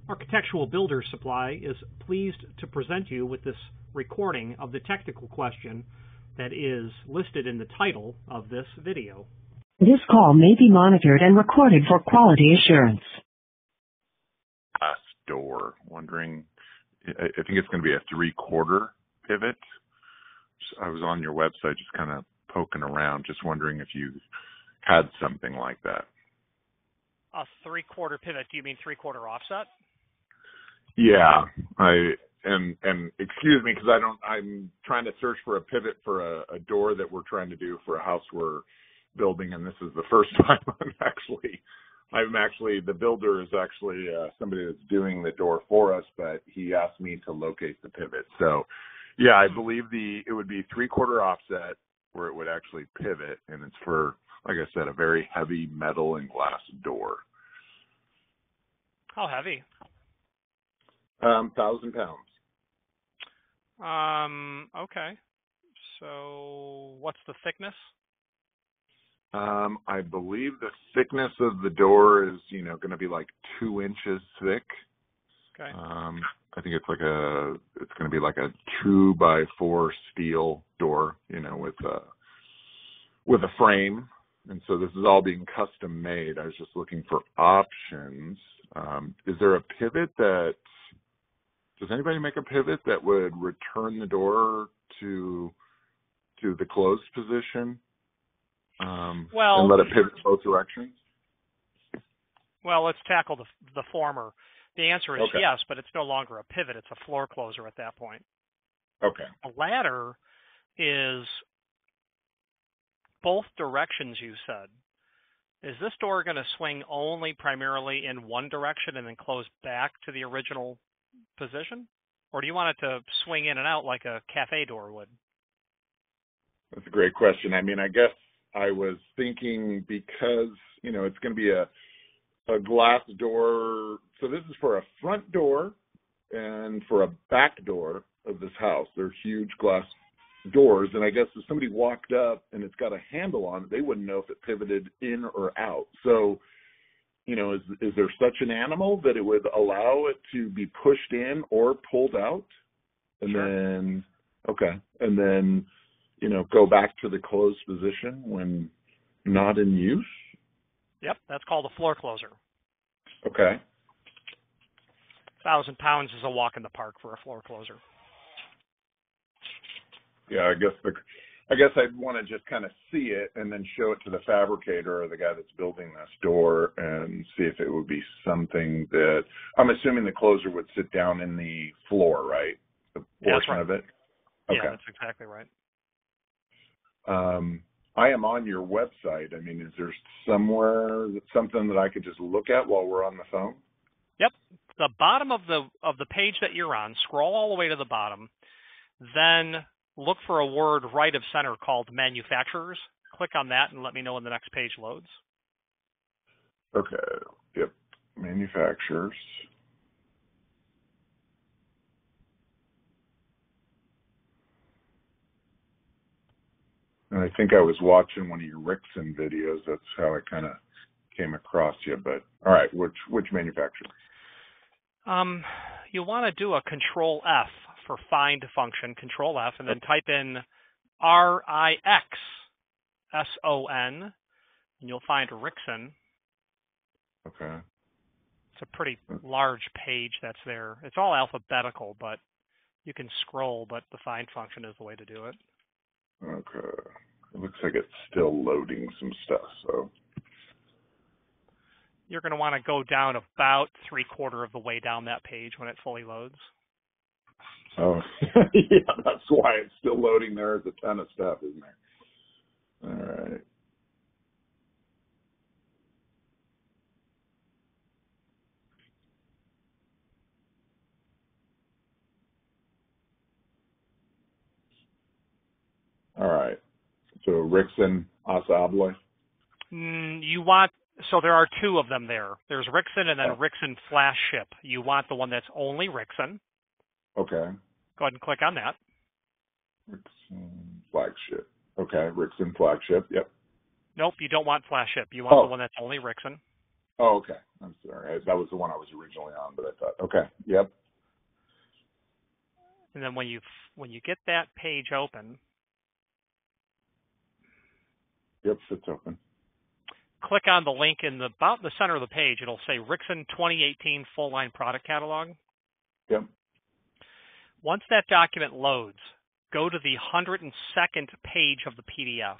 Architectural Builder Supply is pleased to present you with this recording of the technical question that is listed in the title of this video. This call may be monitored and recorded for quality assurance. Glass door. Wondering, I think it's going to be a 3/4 pivot. I was on your website just kind of poking around, just wondering if you had something like that. A 3/4 pivot, do you mean 3/4 offset? Yeah, and excuse me because I'm trying to search for a pivot for a door that we're trying to do for a house we're building, and this is the first time the builder is actually somebody that's doing the door for us, but he asked me to locate the pivot. So yeah, I believe it would be 3/4 offset where it would actually pivot, and it's for, like I said, a very heavy metal and glass door. How heavy? 1,000 pounds. Okay. So what's the thickness? I believe the thickness of the door is, going to be like 2 inches thick. Okay. I think it's going to be like a 2x4 steel door, with a frame. And so this is all being custom made. I was just looking for options. Is there a pivot does anybody make a pivot that would return the door to the closed position? And let it pivot both directions? Well, let's tackle the former. The answer is okay. Yes, but it's no longer a pivot. It's a floor closer at that point. Okay. A ladder is both directions, you said. Is this door going to swing only primarily in one direction and then close back to the original position? Or do you want it to swing in and out like a cafe door would? That's a great question. I mean, I guess I was thinking because, it's going to be a glass door. So this is for a front door and for a back door of this house. They're huge glass doors. And I guess if somebody walked up and it's got a handle on it, they wouldn't know if it pivoted in or out. So, is there such an animal that it would allow it to be pushed in or pulled out? And Sure. then, go back to the closed position when not in use? Yep, that's called a floor closer. Okay. 1,000 pounds is a walk in the park for a floor closer. Yeah, I guess I'd want to just kind of see it and then show it to the fabricator or the guy that's building this door and see if it would be something that, I'm assuming the closer would sit down in the floor, right? The portion of it? Okay. Yeah, that's exactly right. I am on your website. I mean, is there something that I could just look at while we're on the phone? Yep. The bottom of the page that you're on, scroll all the way to the bottom, then look for a word right of center called manufacturers. Click on that and let me know when the next page loads. Okay. Yep. Manufacturers. And I think I was watching one of your Rickson videos. That's how I kind of came across you. But all right, which manufacturer? You want to do a Control F for find function, Control F, and then type in RIXSON, and you'll find Rickson. Okay. It's a pretty large page that's there. It's all alphabetical, but you can scroll, but the find function is the way to do it. Okay. It looks like it's still loading some stuff, so. You're going to want to go down about 3/4 of the way down that page when it fully loads. Oh, yeah, that's why it's still loading. There's a ton of stuff, isn't there? All right. All right. So Rickson Asabloy. So there are two of them there. There's Rickson and then Rickson Flash Ship. You want the one that's only Rickson. Okay. Go ahead and click on that. Rickson Flagship. Okay, Rickson Flagship. Yep. Nope, you don't want Flash Ship. You want the one that's only Rickson. Oh, okay. I'm sorry. That was the one I was originally on, but I thought, okay. Yep. And then when you get that page open, Yep, it's open. click on the link in about the center of the page. It'll say Rixon 2018 Full Line Product Catalog. Yep. Once that document loads, go to the 102nd page of the PDF.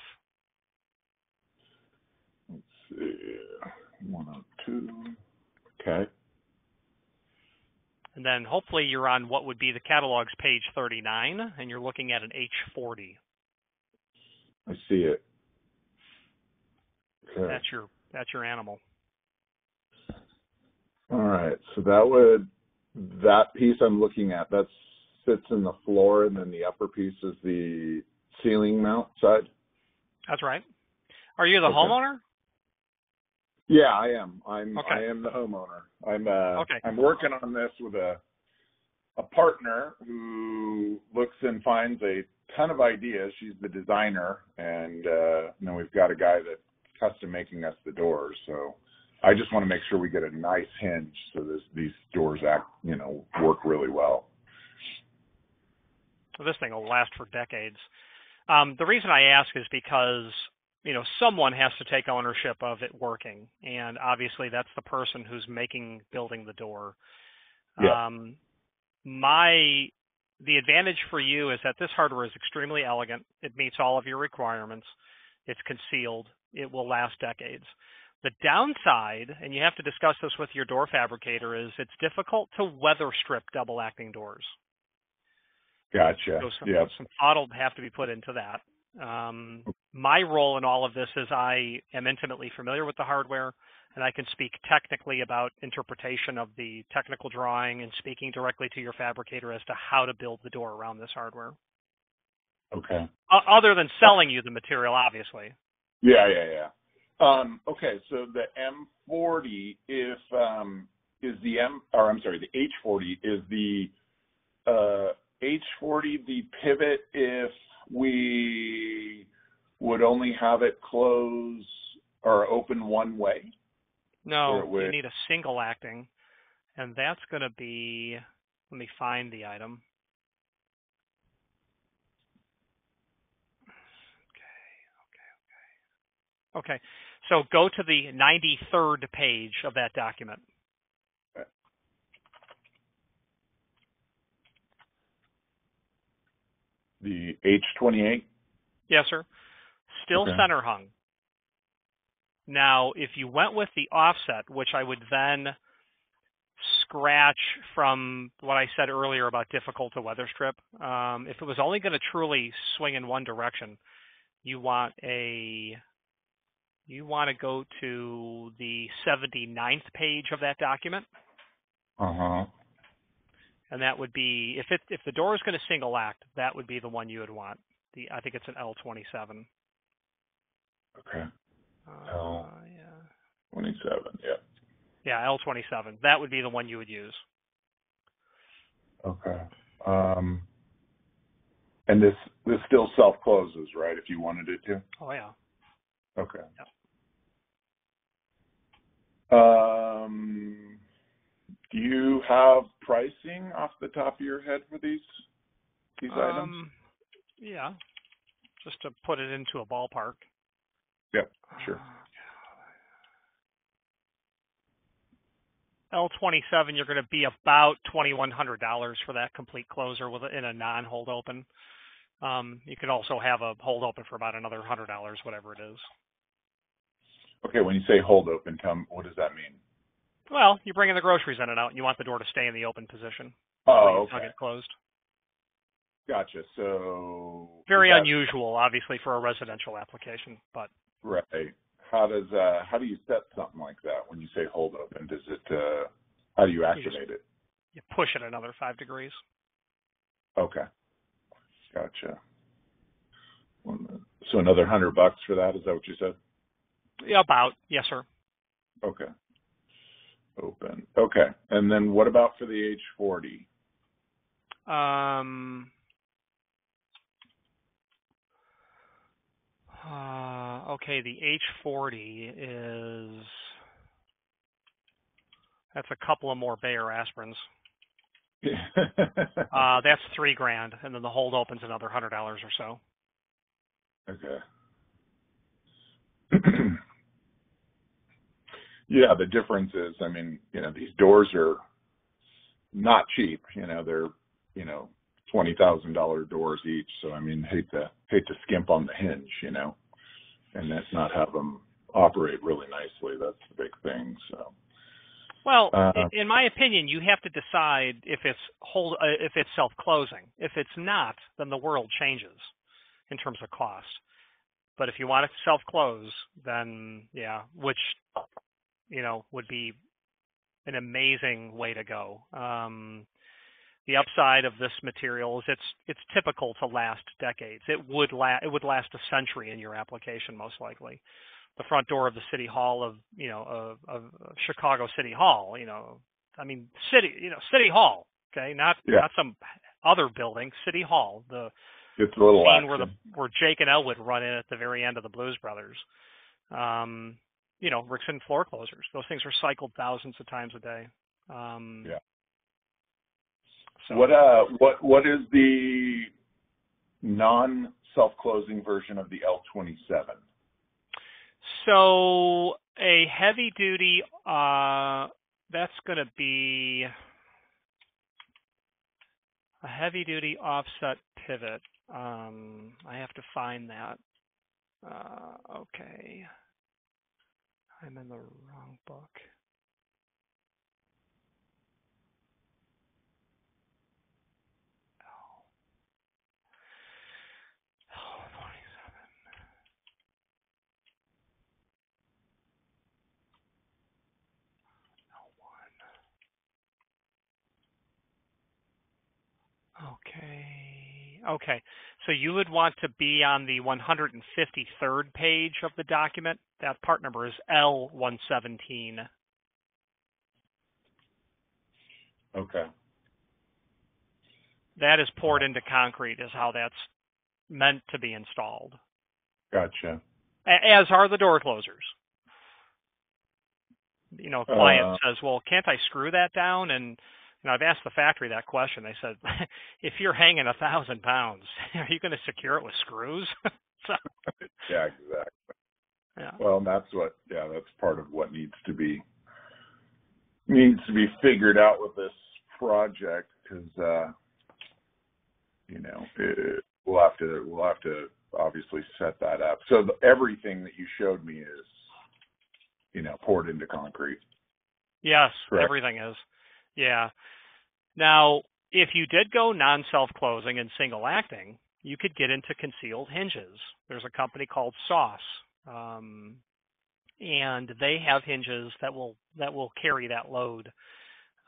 Let's see. 102. Okay. And then hopefully you're on what would be the catalog's page 39, and you're looking at an H40. I see it. Okay. That's your animal. All right. So that piece I'm looking at, that sits in the floor, and then the upper piece is the ceiling mount side? That's right. Are you the homeowner? Yeah, I am. I am the homeowner. I'm working on this with a partner who looks and finds a ton of ideas. She's the designer, and then we've got a guy that's custom making us the doors. So I just want to make sure we get a nice hinge so these doors work really well. This thing will last for decades. The reason I ask is because someone has to take ownership of it working, and obviously that's the person who's building the door. Yeah. The advantage for you is that this hardware is extremely elegant. It meets all of your requirements. It's concealed. It will last decades. The downside, and you have to discuss this with your door fabricator, is it's difficult to weather strip double acting doors. Gotcha. So some thought will have to be put into that. My role in all of this is I am intimately familiar with the hardware, and I can speak technically about interpretation of the technical drawing and speaking directly to your fabricator as to how to build the door around this hardware. Okay. Other than selling you the material, obviously. Yeah. Okay, so the M40 the H40 is the H40 the pivot if we would only have it close or open one way? No, you need a single acting, and that's going to be, let me find the item. Okay, so go to the 93rd page of that document. The H28? Yes, sir. Still center hung. Now, if you went with the offset, which I would then scratch from what I said earlier about difficult to weather strip, if it was only going to truly swing in one direction, you want to go to the 79th page of that document. Uh-huh. And that would be, if the door is going to single act, that would be the one you would want. I think it's an L27. Okay. Yeah. 27, yeah. Yeah, L27. That would be the one you would use. Okay. And this still self-closes, right, if you wanted it to? Oh, yeah. Okay. Yeah. Do you have pricing off the top of your head for these items? Yeah, just to put it into a ballpark. Yep, sure. L27, you're going to be about $2,100 for that complete closer in a non-hold open. You could also have a hold open for about another $100, whatever it is. Okay, when you say hold open, what does that mean? Well, you're bringing the groceries in and out, and you want the door to stay in the open position. Oh, okay. It closed. Gotcha. So very unusual, obviously, for a residential application, but right. How do you set something like that when you say hold open? How do you activate it? You push it another 5 degrees. Okay. Gotcha. So another $100 for that? Is that what you said? Yeah, about. Yes, sir. Okay. Open. Okay. And then what about for the H40? Okay, the H40 is That's a couple of more Bayer aspirins. That's $3,000, and then the hold opens another $100 or so. Okay. Yeah, the difference is, I mean, these doors are not cheap. They're, $20,000 doors each. So I mean, hate to skimp on the hinge, and that's not have them operate really nicely. That's the big thing. So. Well, in my opinion, you have to decide if it's self-closing. If it's not, then the world changes in terms of cost. But if you want it to self-close, then yeah, which would be an amazing way to go. The upside of this material is it's typical to last decades. It would last a century in your application, most likely. The front door of the City Hall of Chicago City Hall, City Hall, okay, not some other building, City Hall. It's a little scene where Jake and Elwood run in at the very end of the Blues Brothers. Rickson floor closers. Those things are cycled thousands of times a day. So. What is the non-self-closing version of the L27? So a heavy duty, that's going to be a heavy duty offset pivot. I have to find that. Okay. I'm in the wrong book. Okay. So you would want to be on the 153rd page of the document. That part number is L117. Okay. That is poured into concrete is how that's meant to be installed. Gotcha. As are the door closers. Client says, well, can't I screw that down? And I've asked the factory that question. They said, if you're hanging 1,000 pounds, are you going to secure it with screws? So, yeah, exactly. Yeah. Well, that's part of what needs to be figured out with this project because, we'll have to obviously set that up. So everything that you showed me is, poured into concrete. Yes, correct? Everything is. Yeah. Now, if you did go non-self-closing and single acting, you could get into concealed hinges. There's a company called Sauce, and they have hinges that will carry that load.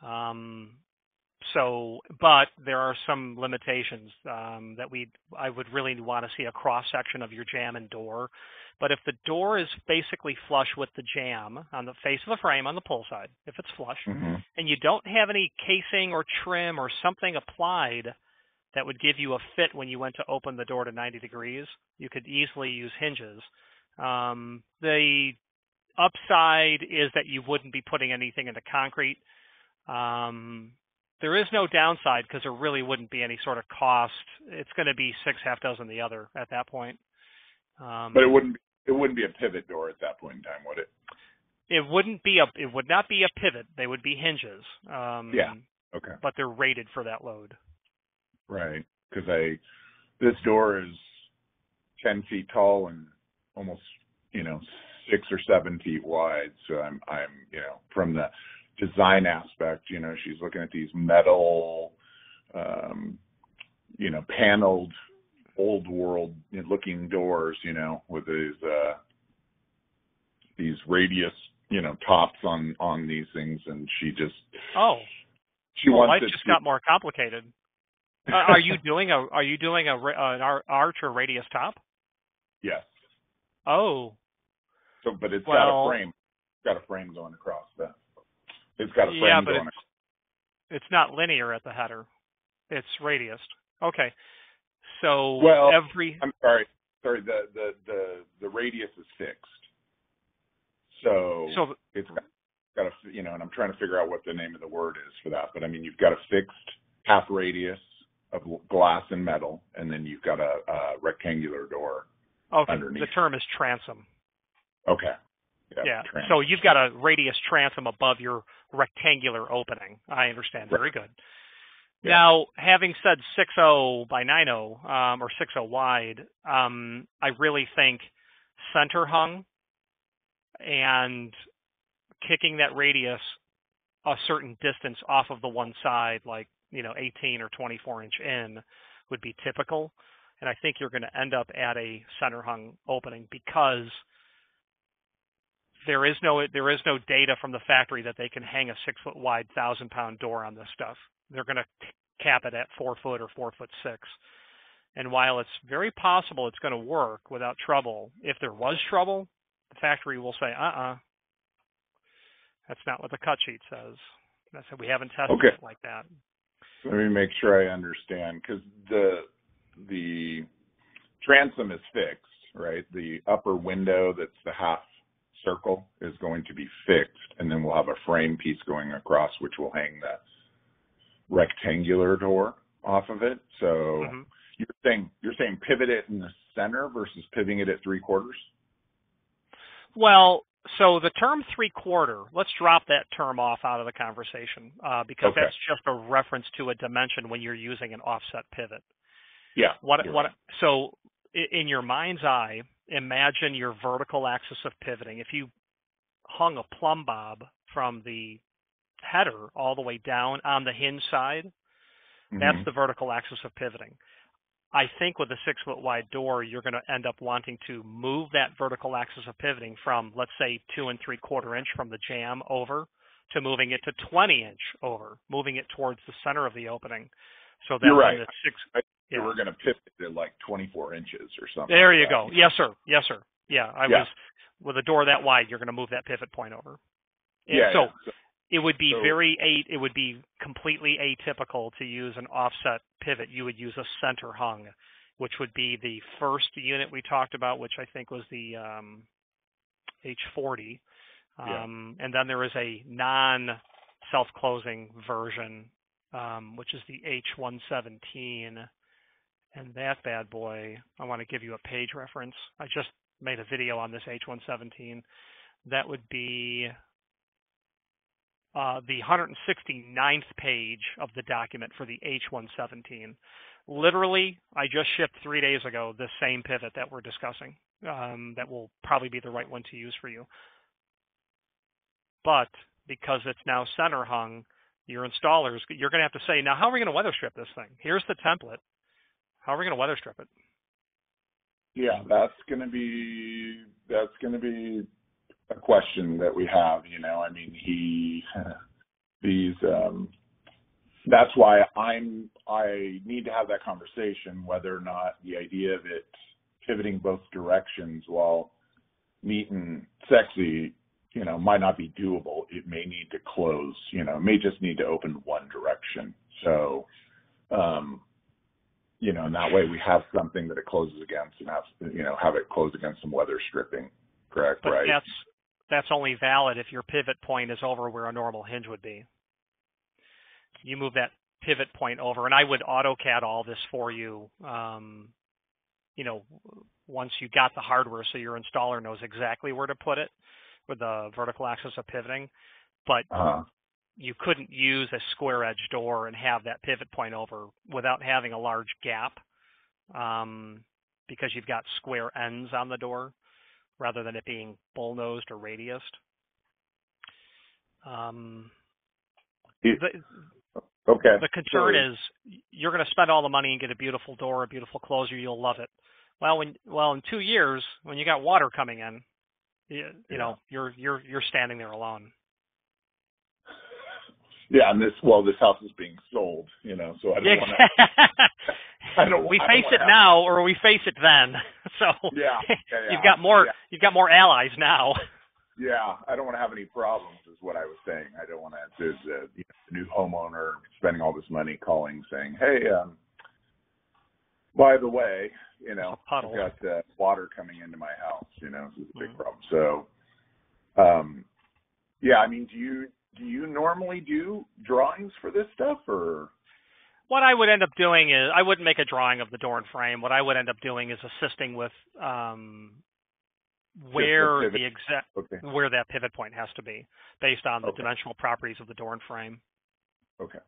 But there are some limitations that I would really want to see a cross section of your jamb and door. But if the door is basically flush with the jamb on the face of the frame on the pull side, if it's flush, and you don't have any casing or trim or something applied that would give you a fit when you went to open the door to 90 degrees, you could easily use hinges. The upside is that you wouldn't be putting anything into concrete. There is no downside because there really wouldn't be any sort of cost. It's going to be half dozen the other at that point. But it wouldn't be a pivot door at that point in time, would it? It would not be a pivot. They would be hinges. Yeah. Okay. But they're rated for that load. Right. Because this door is 10 feet tall and almost 6 or 7 feet wide. So I'm from the design aspect, she's looking at these metal, paneled, old world looking doors, with these radius, tops on these things, and she wants life it just got more complicated. Are you doing an arch or radius top? Yes. Oh. So, but it's got a frame. It's got a frame going across that. It's got a frame going across. It's not linear at the header. It's radiused. Okay. So I'm sorry. The radius is fixed. So it's got a, and I'm trying to figure out what the name of the word is for that, but I mean, you've got a fixed half radius of glass and metal, and then you've got a rectangular door underneath. The term is transom. Okay. Yeah. Transom. So you've got a radius transom above your rectangular opening. I understand. Very good. Yeah. Now, having said 6.0 by 9.0, or 6.0 wide, I really think center hung and kicking that radius a certain distance off of the one side, like, 18 or 24 inch in, would be typical. And I think you're going to end up at a center hung opening because there is no data from the factory that they can hang a 6 foot wide 1,000-pound door on this stuff. They're going to cap it at 4 foot or 4'6". And while it's very possible it's going to work without trouble, if there was trouble, the factory will say, that's not what the cut sheet says. That's we haven't tested it like that. Let me make sure I understand, because the transom is fixed, right? The upper window that's the half circle is going to be fixed, and then we'll have a frame piece going across, which will hang the rectangular door off of it. So you're saying pivot it in the center versus pivoting it at 3/4? Well, so the term 3/4, let's drop that term off out of the conversation because that's just a reference to a dimension when you're using an offset pivot. Yeah. So in your mind's eye, imagine your vertical axis of pivoting. If you hung a plumb bob from the header all the way down on the hinge side, that's the vertical axis of pivoting. I think with a 6 foot wide door, you're going to end up wanting to move that vertical axis of pivoting from, let's say, 2 3/4 inch from the jamb over to moving it to 20 inch over, moving it towards the center of the opening. So that's you're right. The we're going to pivot it like 24 inches or something. There you go. Yes, sir. Yeah, was with a door that wide, you're going to move that pivot point over. So it would be it would be completely atypical to use an offset pivot. You would use a center hung, which would be the first unit we talked about, which I think was the H40. And then there is a non-self-closing version, which is the H117. And that bad boy, I want to give you a page reference. I just made a video on this H117. That would be the 169th page of the document for the H117. Literally, I just shipped 3 days ago this same pivot that we're discussing. That will probably be the right one to use for you. But because it's now center hung, your installers, you're going to have to say, now how are we going to weather strip this thing? Here's the template. How are we going to weather strip it? Yeah, that's going to be a question that we have. I mean, that's why I need to have that conversation, whether or not the idea of it pivoting both directions while neat and sexy, might not be doable. It may need to close, it may just need to open one direction. So, and that way we have something that it closes against and have it close against some weather stripping. Correct, but right? That's only valid if your pivot point is over where a normal hinge would be. You move that pivot point over, and I would AutoCAD all this for you, once you got the hardware so your installer knows exactly where to put it with the vertical axis of pivoting. But you couldn't use a square edge door and have that pivot point over without having a large gap because you've got square ends on the door rather than it being bull-nosed or radiused. The concern is you're going to spend all the money and get a beautiful door, a beautiful closure. You'll love it. Well, in 2 years, when you got water coming in, you're standing there alone. Yeah, and this house is being sold, so I don't want to. We face it now, or we face it then. So you've got more allies now. Yeah, I don't want to have any problems, is what I was saying. I don't want to. There's the new homeowner spending all this money calling, saying, "Hey, by the way, I've got water coming into my house. This is a big problem." So, Yeah, I mean, do you normally do drawings for this stuff, or? What I would end up doing is I wouldn't make a drawing of the door and frame. What I would end up doing is assisting with where Pivot. Okay. where that pivot point has to be based on the Okay. dimensional properties of the door and frame. Okay.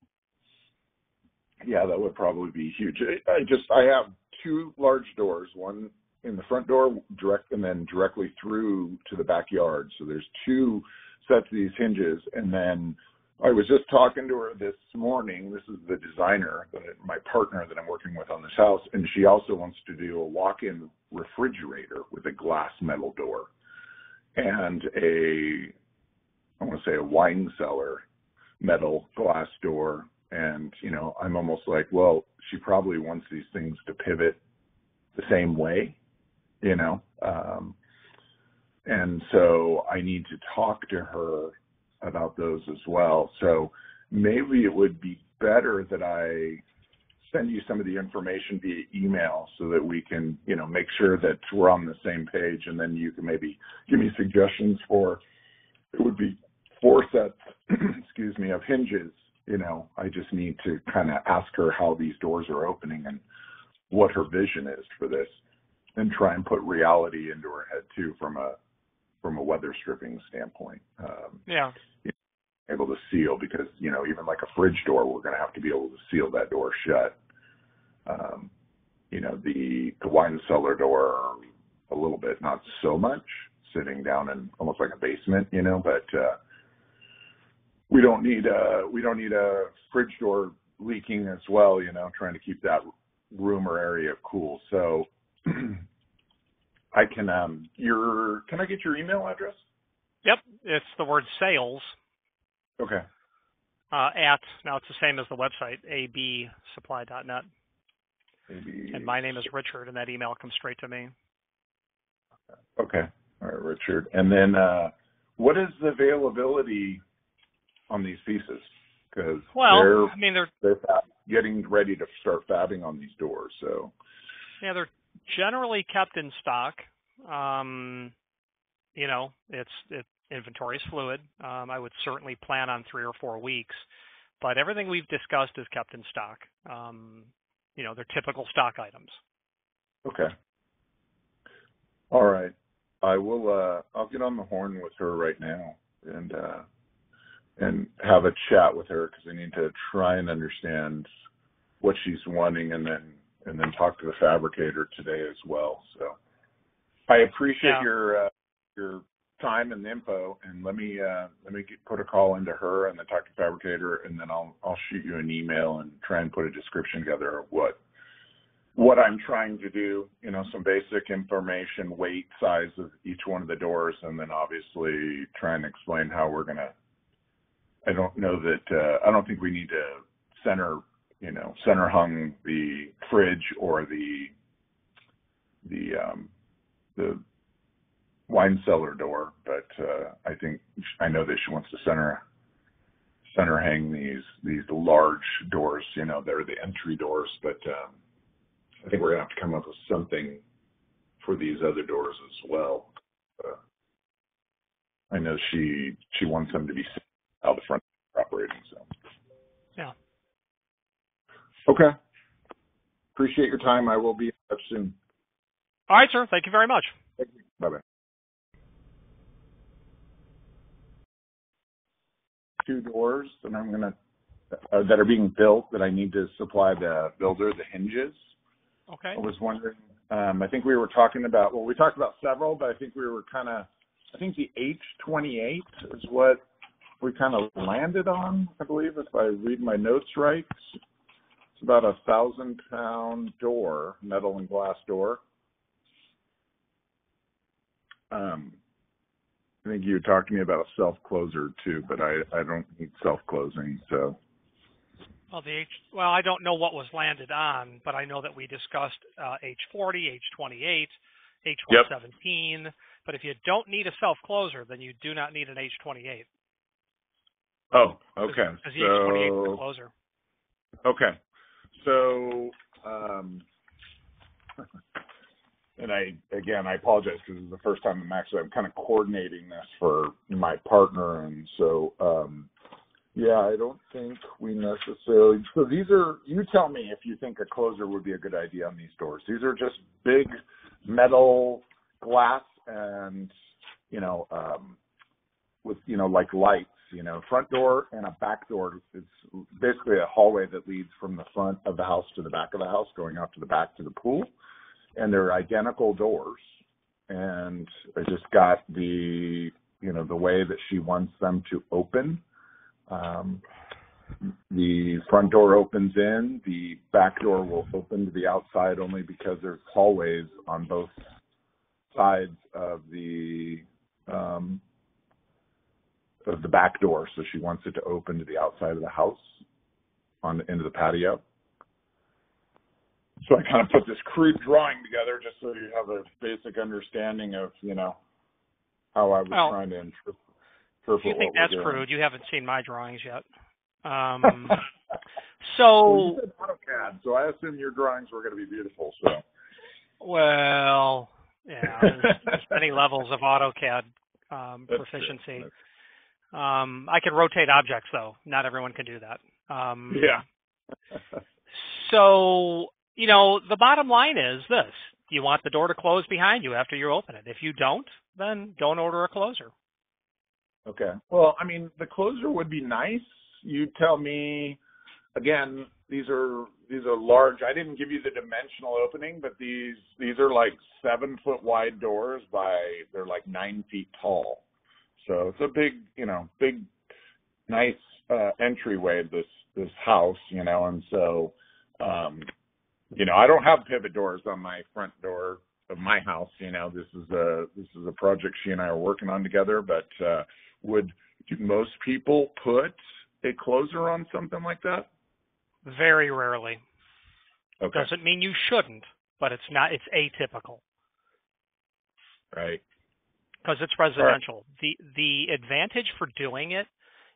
Yeah, that would probably be huge. I have two large doors, one in the front door and then directly through to the backyard. So there's two sets of these hinges. And then I was just talking to her this morning. This is the designer, my partner that I'm working with on this house. And she also wants to do a walk-in refrigerator with a glass metal door and I want to say a wine cellar metal glass door. And, I'm almost like, well, she probably wants these things to pivot the same way, and so I need to talk to her about those as well. So maybe it would be better that I send you some of the information via email so that we can, make sure that we're on the same page, and then you can maybe give me suggestions it would be 4 sets, excuse me, of hinges. I just need to kind of ask her how these doors are opening and what her vision is for this, and try and put reality into her head too from a weather stripping standpoint. Able to seal, because even like a fridge door, we're going to have to be able to seal that door shut. The wine cellar door a little bit, not so much, sitting down in almost like a basement, but we don't need a fridge door leaking as well, trying to keep that room or area cool. So I can can I get your email address? Yep, it's the word sales. Okay. Now it's the same as the website, absupply.net. And my name is Richard, and that email comes straight to me. Okay. All right, Richard. And then what is the availability on these pieces? Because they're getting ready to start fabbing on these doors. So they're generally kept in stock. Inventory is fluid. I would certainly plan on 3 or 4 weeks, but everything we've discussed is kept in stock. They're typical stock items. Okay. All right. I will. I'll get on the horn with her right now and have a chat with her, because I need to try and understand what she's wanting, and then talk to the fabricator today as well. So I appreciate your time and the info, and let me put a call into her and then talk to the fabricator, and then I'll shoot you an email and try and put a description together of what I'm trying to do, some basic information, weight, size of each one of the doors, and then obviously try and explain how we're going to, I don't think we need to center hung the fridge or the wine cellar door, but I know that she wants to center hang these large doors, they're the entry doors, but I think we're gonna have to come up with something for these other doors as well. I know she wants them to be out the front operating. So yeah. Okay. Appreciate your time. I will be in touch soon. All right, sir. Thank you very much. Thank you. Bye-bye. 2 doors that are being built that I need to supply the builder the hinges. Okay. I was wondering, I think we were talking about, we talked about several, but I think the H28 is what we kind of landed on, I believe, if I read my notes right. It's about 1,000-pound door, metal and glass door. I think you talked to me about a self-closer too, but I don't need self-closing, so. Well, I don't know what was landed on, but I know that we discussed H40, H28, H117. Yep. But if you don't need a self-closer, then you do not need an H28. Oh, okay. Because the H28 is a closer. Okay. So and I apologize because this is the first time I'm kind of coordinating this for my partner, and so yeah, I don't think we necessarily. So these are. You tell me if you think a closer would be a good idea on these doors. These are just big metal glass, and with like lights. Front door and a back door. It's basically a hallway that leads from the front of the house to the back of the house, going out to the back to the pool. And they're identical doors. And I just got the way that she wants them to open. The front door opens in. The back door will open to the outside only because there's hallways on both sides of the back door, so she wants it to open to the outside of the house into the patio. So I kind of put this crude drawing together just so you have a basic understanding of, how I was trying to interpret. If you think that's crude, you haven't seen my drawings yet. So you said AutoCAD, so I assume your drawings were going to be beautiful. So. Well, yeah, there's many levels of AutoCAD proficiency. I can rotate objects, though. Not everyone can do that. Yeah. So, the bottom line is this. You want the door to close behind you after you open it. If you don't, then don't order a closer. Okay. Well, I mean, the closer would be nice. You tell me. Again, these are large. I didn't give you the dimensional opening, but these are like 7-foot wide doors they're like 9 feet tall. So it's a big, nice entryway to this house, and so, I don't have pivot doors on my front door of my house. This is a project she and I are working on together. But do most people put a closer on something like that? Very rarely. Okay. Doesn't mean you shouldn't, but it's atypical. Right. Because it's residential. Right. The advantage for doing it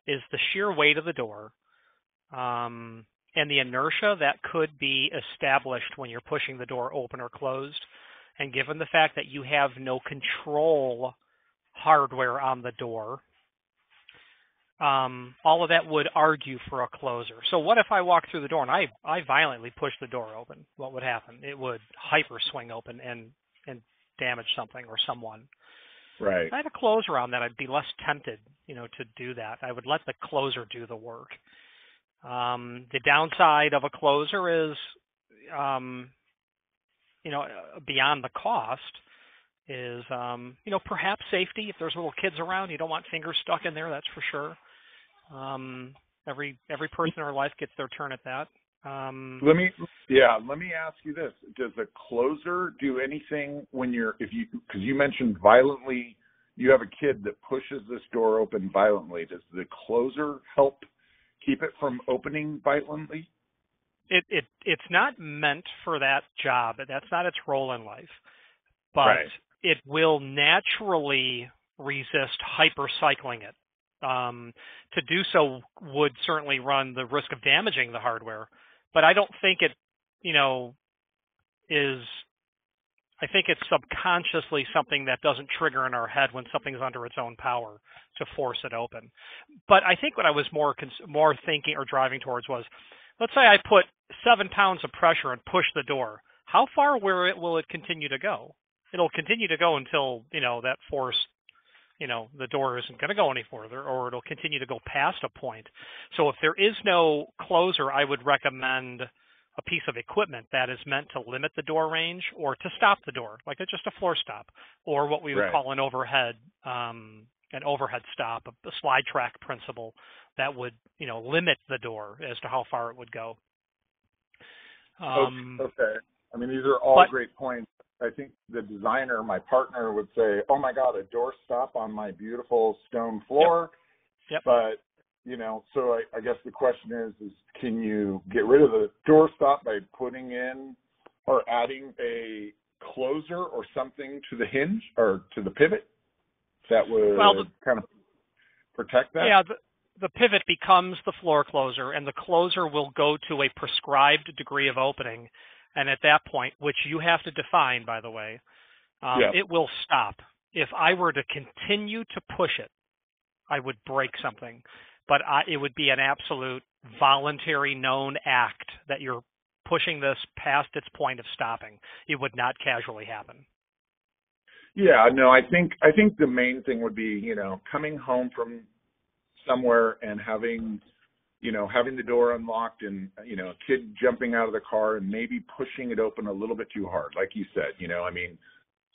is the sheer weight of the door, and the inertia that could be established when you're pushing the door open or closed. And given the fact that you have no control hardware on the door, all of that would argue for a closer. So what if I walk through the door and I violently push the door open? What would happen? It would hyper swing open and damage something or someone. Right. If I had a closer on that, I'd be less tempted, to do that. I would let the closer do the work. The downside of a closer is, beyond the cost is, perhaps safety. If there's little kids around, you don't want fingers stuck in there, that's for sure. Every person in our life gets their turn at that. Let me ask you this. Does a closer do anything because you mentioned violently, you have a kid that pushes this door open violently. Does the closer help keep it from opening violently? It's not meant for that job. That's not its role in life. But right. It will naturally resist hypercycling it. To do so would certainly run the risk of damaging the hardware. But I don't think it, I think it's subconsciously something that doesn't trigger in our head when something's under its own power to force it open. But I think what I was more thinking or driving towards was, let's say I put 7 pounds of pressure and push the door. How far will it continue to go? It'll continue to go until, that force, the door isn't going to go any further, or it'll continue to go past a point. So if there is no closer, I would recommend a piece of equipment that is meant to limit the door range or to stop the door, like just a floor stop, or what we would call an overhead stop, a slide track principle that would, limit the door as to how far it would go. Okay. I mean, these are all great points. I think the designer, my partner, would say, "Oh my God, a door stop on my beautiful stone floor." Yep. But so I guess the question is can you get rid of the door stop by putting in or adding a closer or something to the hinge or to the pivot that would kind of protect that? Yeah, the pivot becomes the floor closer, and the closer will go to a prescribed degree of opening. And at that point, which you have to define, by the way, it will stop. If I were to continue to push it, I would break something. But it would be an absolute voluntary known act that you're pushing this past its point of stopping. It would not casually happen. Yeah, no, I think the main thing would be, coming home from somewhere and having the door unlocked and, a kid jumping out of the car and maybe pushing it open a little bit too hard. Like you said,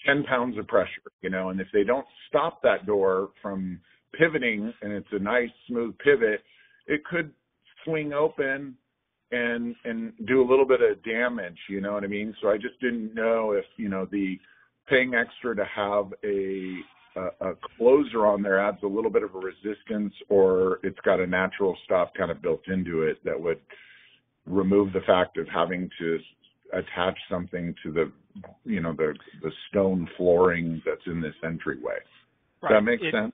10 pounds of pressure, and if they don't stop that door from pivoting and it's a nice smooth pivot, it could swing open and do a little bit of damage, you know what I mean? So I just didn't know if, the paying extra to have a closer on there adds a little bit of a resistance, or it's got a natural stop kind of built into it that would remove the fact of having to attach something to the stone flooring that's in this entryway. Does that make sense?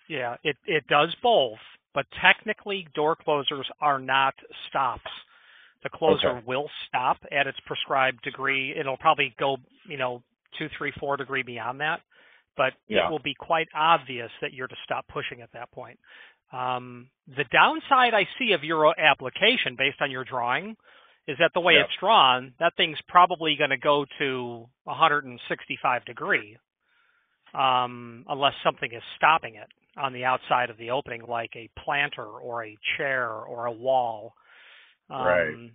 Yeah, it does both, but technically door closers are not stops. The closer will stop at its prescribed degree. It'll probably go, 2, 3, 4 degree beyond that, but it will be quite obvious that you're to stop pushing at that point. The downside I see of your application based on your drawing is that the way it's drawn, that thing's probably going to go to 165 degree, unless something is stopping it on the outside of the opening, like a planter or a chair or a wall. Right.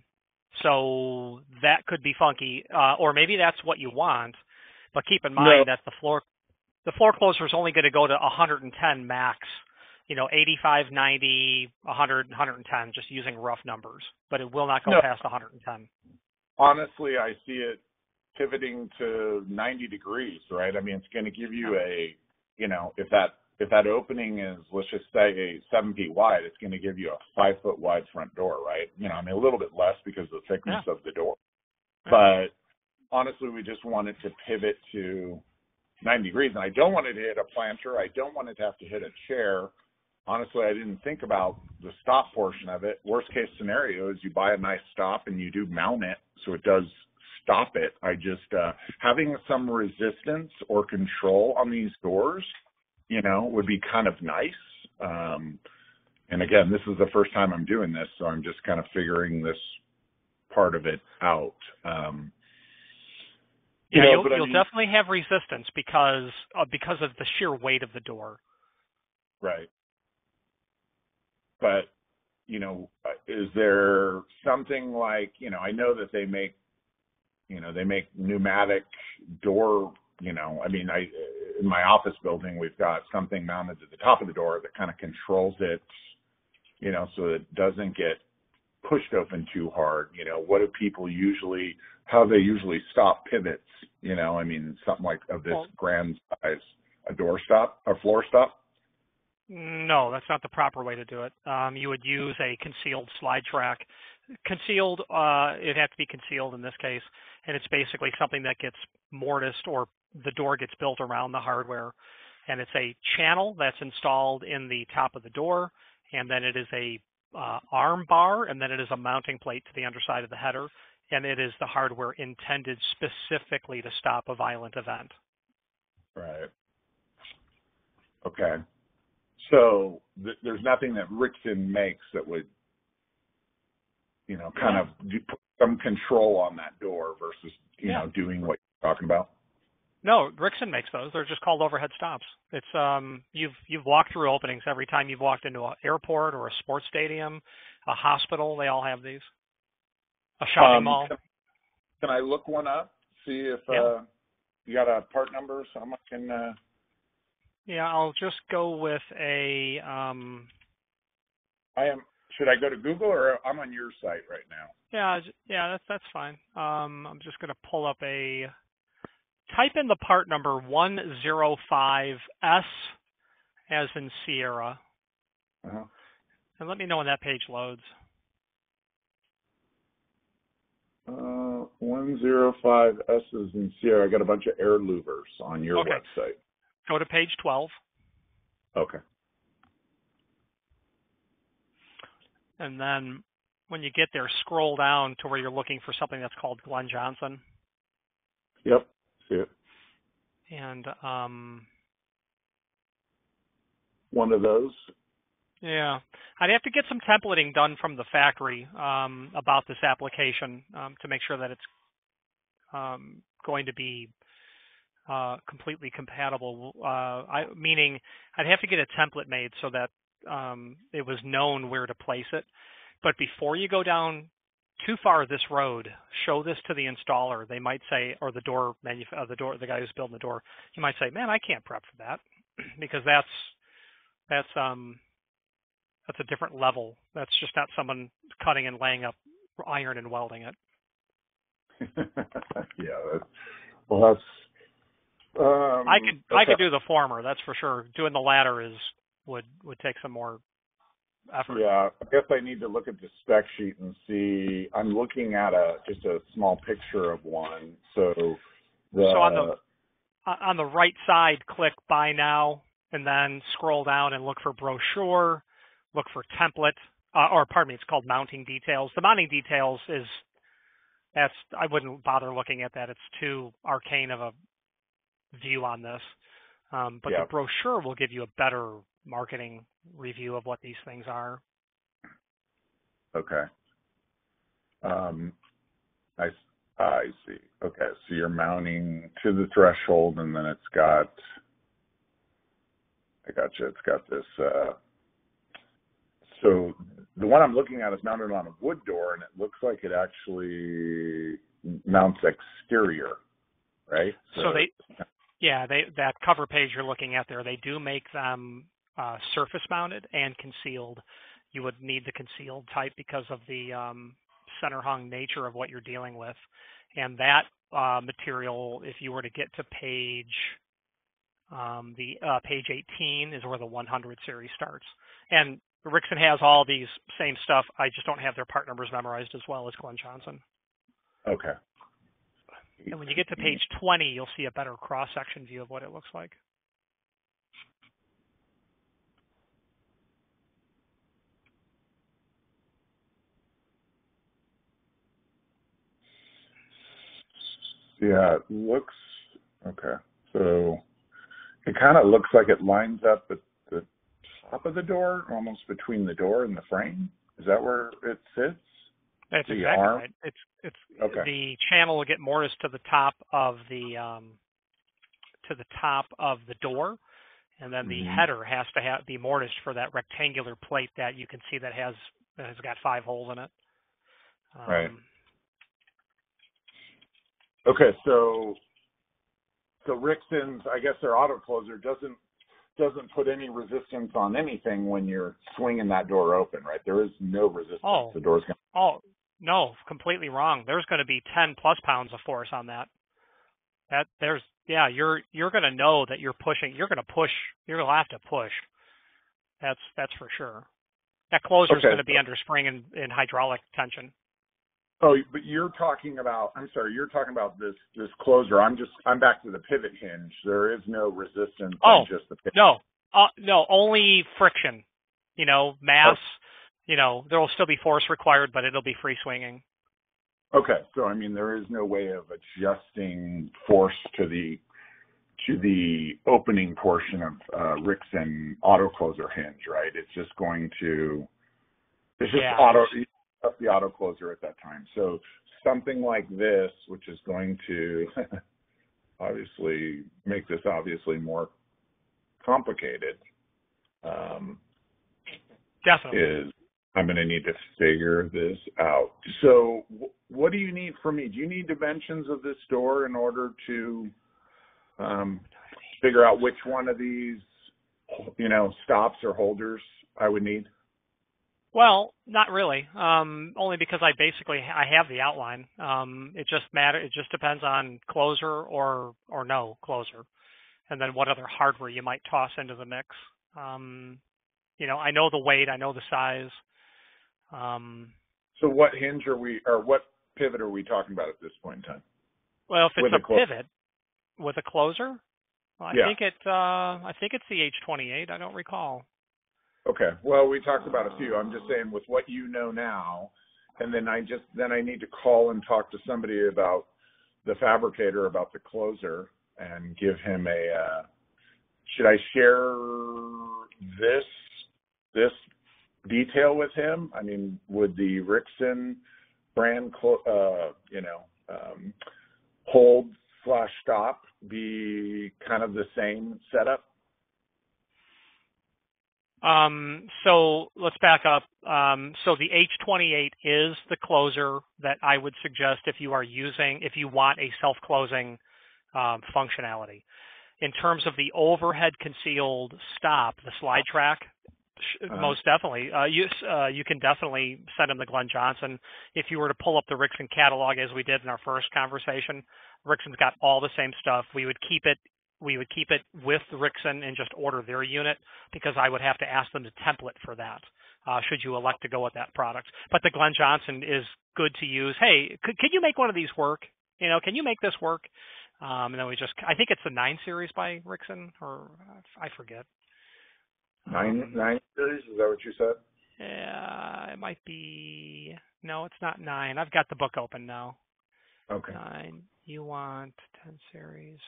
So that could be funky, or maybe that's what you want. But keep in mind that the floor closer is only going to go to 110 max. 85, 90, 100, 110, just using rough numbers. But it will not go past 110. Honestly, I see it pivoting to 90 degrees, right? I mean, it's going to give you if that opening is, let's just say, 7 feet wide, it's going to give you a 5 foot wide front door, right? A little bit less because of the thickness of the door. But honestly, we just want it to pivot to 90 degrees. And I don't want it to hit a planter. I don't want it to have to hit a chair. Honestly, I didn't think about the stop portion of it. Worst case scenario is you buy a nice stop and you do mount it so it does stop it. I just, having some resistance or control on these doors, would be kind of nice. And again, this is the first time I'm doing this, so I'm just kind of figuring this part of it out. You'll definitely have resistance because of the sheer weight of the door. Right. But, is there something like, I know that they make pneumatic door, in my office building, we've got something mounted to the top of the door that kind of controls it, so it doesn't get pushed open too hard. What do people how do they usually stop pivots? Something like of this grand size, a door stop, a floor stop? No, that's not the proper way to do it. You would use a concealed slide track. Concealed, it has to be concealed in this case, and it's basically something that gets mortised, or the door gets built around the hardware, and it's a channel that's installed in the top of the door, and then it is a arm bar, and then it is a mounting plate to the underside of the header, and it is the hardware intended specifically to stop a violent event. Right. Okay. So there's nothing that Rickson makes that would, kind of put some control on that door versus, doing what you're talking about? No, Rickson makes those. They're just called overhead stops. It's you've walked through openings every time you've walked into an airport or a sports stadium, a hospital. They all have these. A shopping mall. Can I look one up? See if you got a part number, so I can. Yeah, I'll just go with a. Should I go to Google, or I'm on your site right now? Yeah, that's fine. I'm just going to pull up type in the part number 105S as in Sierra, and let me know when that page loads. 105S as in Sierra. I got a bunch of air louvers on your website. Go to page 12. Okay. And then when you get there, scroll down to where you're looking for something that's called Glenn Johnson. Yep. See it. And one of those. yeah, I'd have to get some templating done from the factory about this application to make sure that it's going to be completely compatible. Meaning, I'd have to get a template made so that it was known where to place it. But before you go down too far this road, show this to the installer. They might say, or the the guy who's building the door, he might say, "Man, I can't prep for that," because that's a different level. That's just not someone cutting and laying up iron and welding it. Yeah. That's. I could do the former, that's for sure. Doing the latter would take some more effort. Yeah, I guess I need to look at the spec sheet and see. I'm looking at just a small picture of one. So on the right side, click Buy Now, and then scroll down and look for brochure. Look for template, it's called mounting details. The mounting details I wouldn't bother looking at that. It's too arcane of a view on this. But the brochure will give you a better marketing review of what these things are. Okay. I see. Okay, so you're mounting to the threshold, and then I got you. It's got this. So the one I'm looking at is mounted on a wood door, and it looks like it actually mounts exterior, right? So that cover page you're looking at there, they do make them surface mounted and concealed. You would need the concealed type because of the center hung nature of what you're dealing with. And that material, if you were to get to page 18 is where the 100 series starts. And Rixson has all these same stuff. I just don't have their part numbers memorized as well as Glenn Johnson. Okay. And when you get to page 20, you'll see a better cross-section view of what it looks like. Yeah, it looks okay. So it kind of looks like it lines up at the top of the door, almost between the door and the frame. Is that where it sits? That's the exactly arm? right. It's okay. The channel will get mortised to the top of the door, and then the header has to be mortised for that rectangular plate that you can see that has got 5 holes in it. Right. Okay, so Rixson's, I guess their auto closer doesn't put any resistance on anything when you're swinging that door open, right? There is no resistance. Oh, the door's going. Oh no, completely wrong. There's going to be 10+ pounds of force on that. You're going to know that you're pushing. You're going to push. You're going to have to push. That's for sure. That closer is going to be under spring and hydraulic tension. Oh, but you're talking about this closer. I'm back to the pivot hinge. There is no resistance on just the pivot. No, only friction. Mass. There will still be force required, but it'll be free swinging. Okay, so I mean there is no way of adjusting force to the opening portion of Rixson auto closer hinge, right? It's just going to the auto closer at that time. So something like this, which is going to obviously make this more complicated, definitely. I'm going to need to figure this out. So what do you need from me? Do you need dimensions of this door in order to figure out which one of these, stops or holders I would need? Well, not really. Only because I have the outline. It just depends on closer or no closer, and then what other hardware you might toss into the mix. I know the weight, I know the size. So what hinge what pivot are we talking about at this point in time? Well, if it's a pivot with a closer, I think it's the H28. I don't recall. Okay. Well, we talked about a few. I'm just saying with what you know now, and then I need to call and talk to somebody about the fabricator about the closer and give him should I share this detail with him? I mean, would the Rixson brand, hold/stop be kind of the same setup? So let's back up. So the H28 is the closer that I would suggest if you want a self-closing functionality. In terms of the overhead concealed stop, the slide track, most definitely. You can definitely send him the Glenn Johnson. If you were to pull up the Rixson catalog as we did in our first conversation, Rixson's got all the same stuff. We would keep it with Rixson and just order their unit, because I would have to ask them to template for that, should you elect to go with that product. But the Glenn Johnson is good to use. Hey, can you make one of these work? Can you make this work? And then I think it's the 9 series by Rixson, or I forget. 9 series, is that what you said? Yeah, it might be. No, it's not 9. I've got the book open now. Okay. 9. You want 10 series,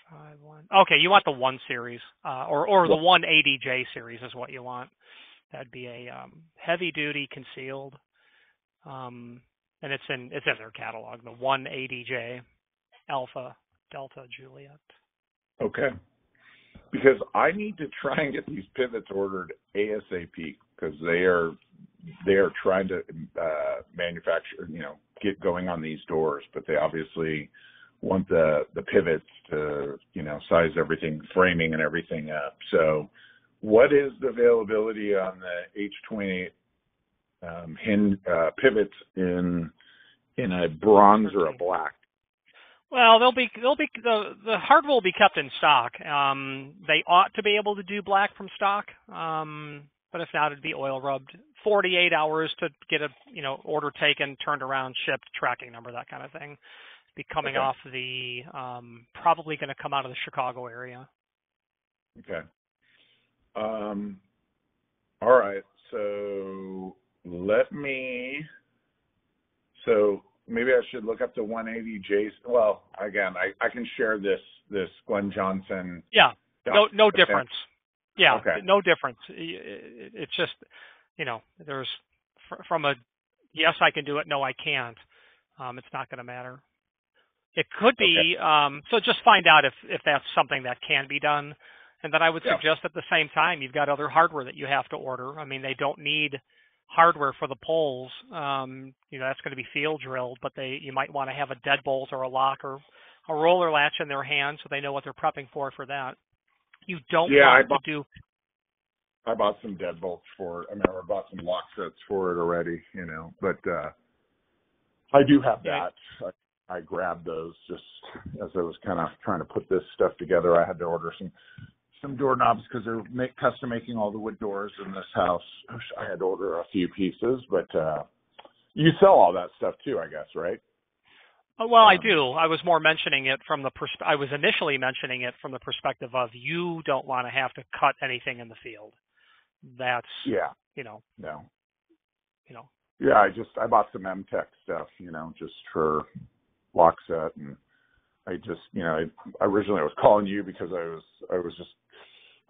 55, 1. Okay, you want the 1 series, or the 180J series is what you want. That'd be a heavy duty concealed, and it's in their catalog. The 180J, Alpha Delta Juliet. Okay. Because I need to try and get these pivots ordered ASAP, because they are trying to manufacture, get going on these doors, but they obviously want the pivots to, size everything, framing and everything up. So what is the availability on the H28 pivots in a bronze or a black? Well, the hardware will be kept in stock. They ought to be able to do black from stock, but if not, it'd be oil rubbed. 48 hours to get a order taken, turned around, shipped, tracking number, that kind of thing. Be coming off the probably going to come out of the Chicago area. Okay. All right. So maybe I should look up the 180J. Well, again, I can share this Glenn Johnson. Yeah. No difference. Yeah. Okay. No difference. It's just, there's from a yes, I can do it. No, I can't. It's not going to matter. It could be. So just find out if that's something that can be done. And then I would suggest at the same time, you've got other hardware that you have to order. I mean, they don't need hardware for the poles. That's going to be field drilled, but you might want to have a deadbolt or a lock or a roller latch in their hand so they know what they're prepping for that. You don't want to do. I bought some deadbolts for it. I bought some lock sets for it already, but I do have that. I grabbed those just as I was kind of trying to put this stuff together. I had to order some doorknobs because they're custom making all the wood doors in this house. I had to order a few pieces, but you sell all that stuff too, I guess, right? Well, I do. I was more mentioning it from I was initially mentioning it from the perspective of you don't want to have to cut anything in the field. That's No. Yeah, I bought some M-Tech stuff, just for lock set, and I just, originally I was calling you because I was just,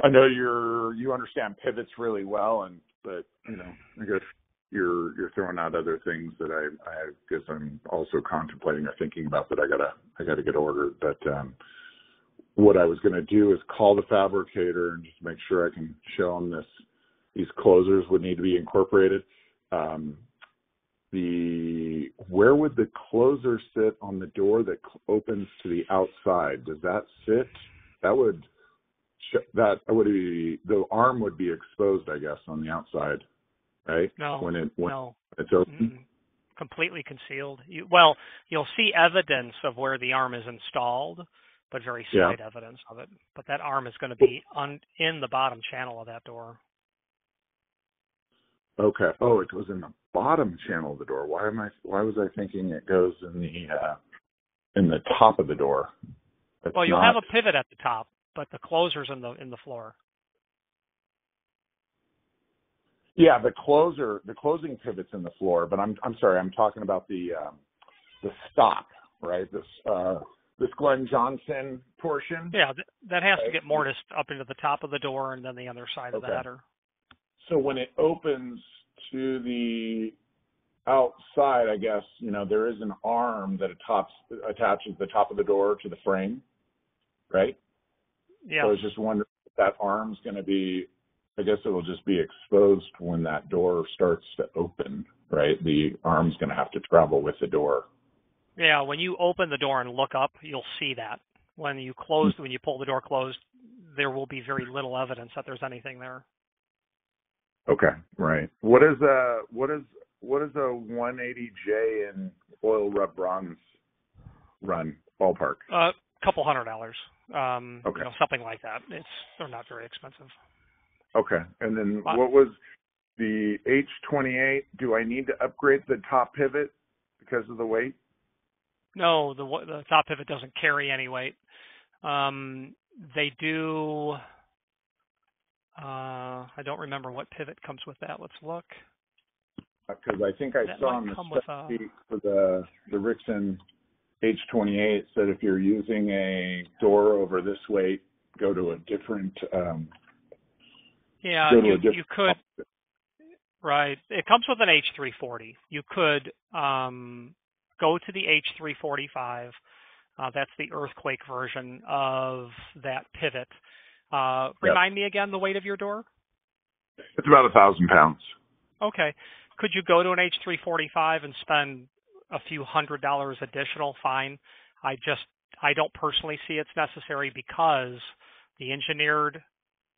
I know you understand pivots really well, but I guess you're throwing out other things that I guess I'm also contemplating or thinking about that I gotta get ordered. But what I was going to do is call the fabricator and just make sure I can show them these closers would need to be incorporated. Where would the closer sit on the door that opens to the outside? Does that sit? The arm would be exposed, I guess, on the outside, right? No, when no, it's open. Completely concealed. You'll see evidence of where the arm is installed, but very slight evidence of it. But that arm is going to be in the bottom channel of that door. Okay. Oh, it goes in the bottom channel of the door. Why was I thinking it goes in the top of the door? Well, you'll have a pivot at the top, but the closer's in the floor. Yeah, the closing pivot's in the floor, but I'm sorry, I'm talking about the stop, right? This Glenn Johnson portion. Yeah, that has Right? to get mortised up into the top of the door and then the other side of the header. So when it opens to the outside, I guess, there is an arm that attaches the top of the door to the frame, right? Yeah. So I was just wondering if that arm's going to be, I guess it will just be exposed when that door starts to open, right? The arm's going to have to travel with the door. Yeah, when you open the door and look up, you'll see that. When you pull the door closed, there will be very little evidence that there's anything there. Okay, right. What is a 180J in oil rub bronze run ballpark? Couple $100. Okay. Something like that. They're not very expensive. Okay, and then what was the H28? Do I need to upgrade the top pivot because of the weight? No, the top pivot doesn't carry any weight. They do. I don't remember what pivot comes with that. Let's look. Because I think I saw on the spec sheet for the Rixson H28 said if you're using a door over this weight, go to a different. You could. Right. It comes with an H340. You could go to the H345. That's the earthquake version of that pivot. Remind me again the weight of your door? It's about 1,000 pounds. Okay. Could you go to an H345 and spend a few $100 additional? Fine. I don't personally see it's necessary because the engineered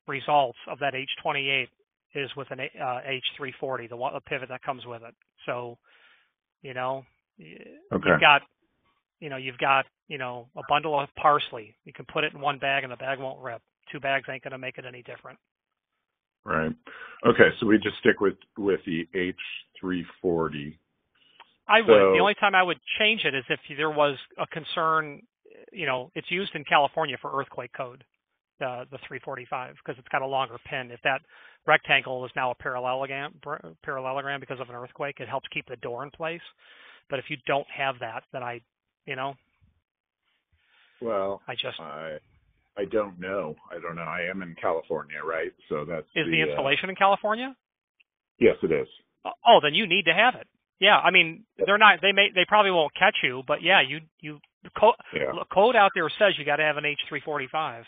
results of that H28 is with an H340, the pivot that comes with it. So, you've got a bundle of parsley. You can put it in one bag and the bag won't rip. 2 bags ain't going to make it any different. Right. Okay, so we just stick with the H340. I would. The only time I would change it is if there was a concern. It's used in California for earthquake code, the 345, because it's got a longer pin. If that rectangle is now a parallelogram because of an earthquake, it helps keep the door in place. But if you don't have that, then I don't know. I am in California, right? So that's the installation in California? Yes, it is. Oh, then you need to have it. Yeah, I mean, they're not. They probably won't catch you, but yeah, the code out there says you got to have an H345.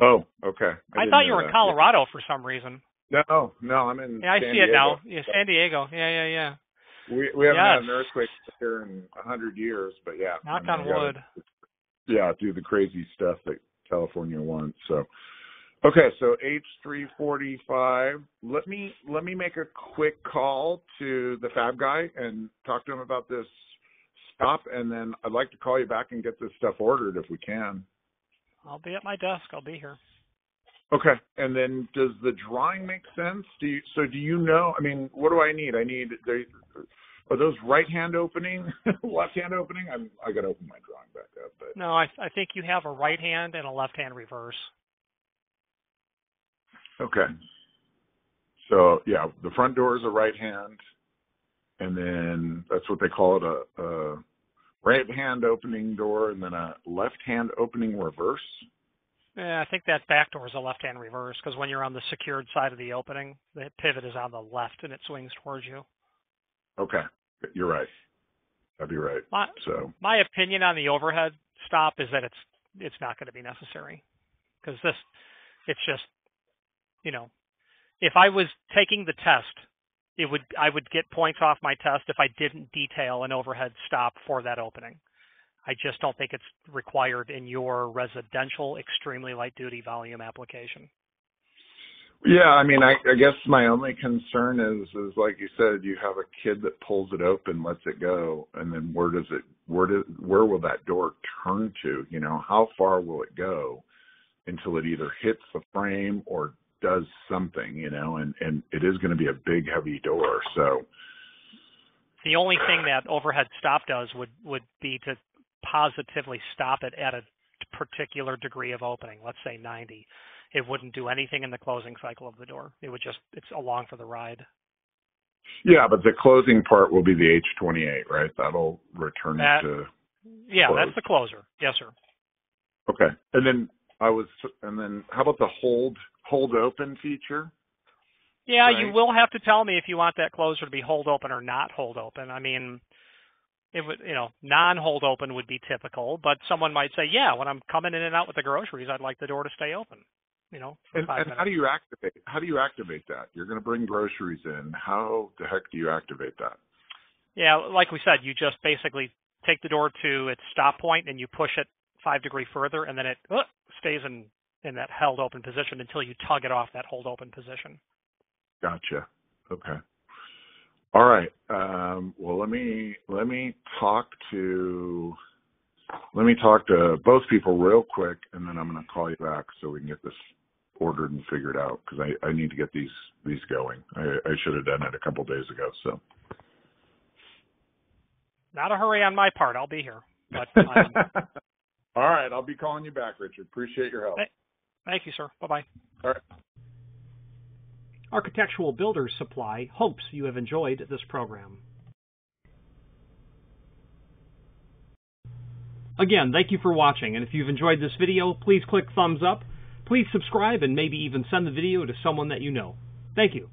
Oh, okay. I thought you were in Colorado for some reason. No, I'm in. Yeah, I San see Diego. it now. Yeah, San Diego. Yeah. We haven't had an earthquake here in 100 years, but yeah. Knock on wood. Do the crazy stuff that California wants. So, okay, so H345. Let me make a quick call to the fab guy and talk to him about this stop, and then I'd like to call you back and get this stuff ordered if we can. I'll be at my desk. I'll be here. Okay, and then does the drawing make sense? Do you know? I mean, what do I need? Are those right-hand opening, left-hand opening? I got to open my drawing back up. But no, I think you have a right hand and a left hand reverse. Okay. So yeah, the front door is a right hand, and then that's what they call it, a right hand opening door, and then a left hand opening reverse. Yeah, I think that back door is a left hand reverse because when you're on the secured side of the opening, the pivot is on the left and it swings towards you. Okay. You're right. That'd be right. My opinion on the overhead stop is that it's not going to be necessary because it's just, if I was taking the test, I would get points off my test if I didn't detail an overhead stop for that opening. I just don't think it's required in your residential, extremely light duty volume application. Yeah, I mean, I guess my only concern is like you said, you have a kid that pulls it open, lets it go, and then where will that door turn to? How far will it go until it either hits the frame or does something? And it is going to be a big, heavy door. So the only thing that overhead stop does would be to positively stop it at a particular degree of opening, let's say 90. It wouldn't do anything in the closing cycle of the door. It's along for the ride. Yeah, but the closing part will be the H28, right? That'll return it to Yeah, close. that's the closer. Yes, sir. Okay. And then how about the hold open feature? Yeah, right? You will have to tell me if you want that closer to be hold open or not hold open. I mean, it would, non-hold open would be typical, but someone might say, yeah, when I'm coming in and out with the groceries, I'd like the door to stay open. And how do you activate that? You're going to bring groceries in. How the heck do you activate that? Yeah, like we said, you just basically take the door to its stop point and you push it 5 degrees further, and then it stays in that held open position until you tug it off that hold open position. Gotcha. Okay. All right. Well, let me talk to both people real quick, and then I'm going to call you back so we can get this ordered and figured out, because I need to get these going. I should have done it a couple days ago. So. Not a hurry on my part. I'll be here. But all right. I'll be calling you back, Richard. Appreciate your help. Thank you, sir. Bye-bye. All right. Architectural Builders Supply hopes you have enjoyed this program. Again, thank you for watching, and if you've enjoyed this video, please click thumbs up. Please subscribe and maybe even send the video to someone that you know. Thank you.